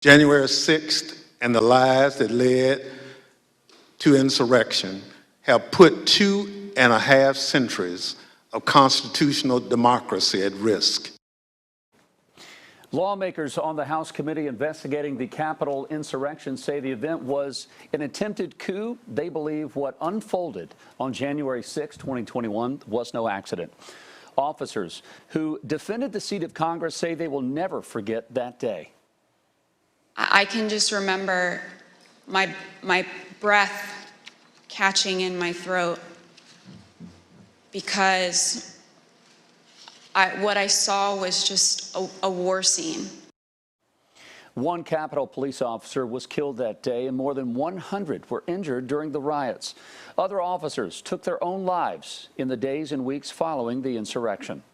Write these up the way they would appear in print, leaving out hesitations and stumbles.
January 6th and the lies that led to insurrection have put 2.5 centuries of constitutional democracy at risk. Lawmakers on the House committee investigating the Capitol insurrection say the event was an attempted coup. They believe what unfolded on January 6, 2021 was no accident. Officers who defended the seat of Congress say they will never forget that day. I can just remember my breath catching in my throat because what I saw was just a war scene. One Capitol police officer was killed that day and more than 100 were injured during the riots. Other officers took their own lives in the days and weeks following the insurrection.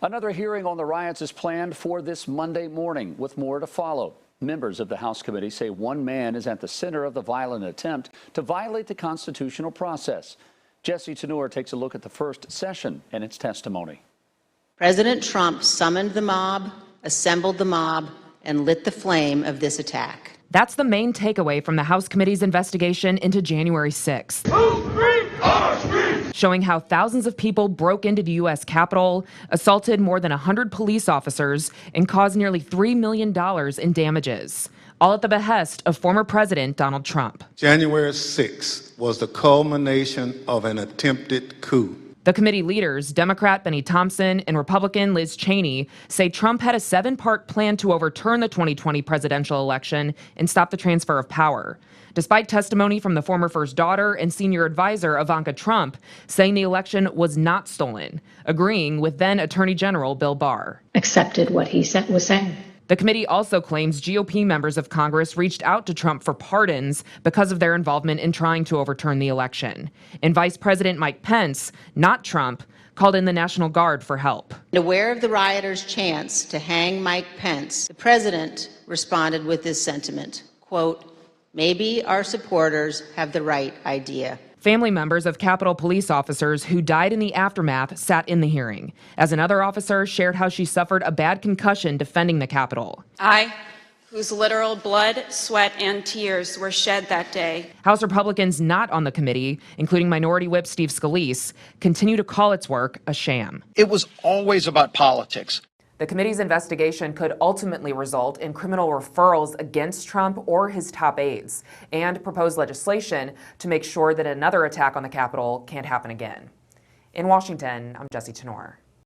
Another hearing on the riots is planned for this Monday morning, with more to follow. Members of the House committee say one man is at the center of the violent attempt to violate the constitutional process. Jesse Tenor takes a look at the first session and its testimony. President Trump summoned the mob, assembled the mob, and lit the flame of this attack. That's the main takeaway from the House committee's investigation into January 6th. Showing how thousands of people broke into the U.S. Capitol, assaulted more than 100 police officers, and caused nearly $3 million in damages, all at the behest of former President Donald Trump. January 6th was the culmination of an attempted coup. The committee leaders, Democrat Benny Thompson and Republican Liz Cheney, say Trump had a 7-part plan to overturn the 2020 presidential election and stop the transfer of power. Despite testimony from the former first daughter and senior advisor Ivanka Trump saying the election was not stolen, agreeing with then Attorney General Bill Barr. Accepted what he was saying. The committee also claims GOP members of Congress reached out to Trump for pardons because of their involvement in trying to overturn the election. And Vice President Mike Pence, not Trump, called in the National Guard for help. Aware of the rioters' chance to hang Mike Pence, the president responded with this sentiment, quote, "Maybe our supporters have the right idea." Family members of Capitol police officers who died in the aftermath sat in the hearing, as another officer shared how she suffered a bad concussion defending the Capitol. I, whose literal blood, sweat, and tears were shed that day. House Republicans not on the committee, including Minority Whip Steve Scalise, continue to call its work a sham. It was always about politics. The committee's investigation could ultimately result in criminal referrals against Trump or his top aides, and propose legislation to make sure that another attack on the Capitol can't happen again. In Washington, I'm Jesse Tenor.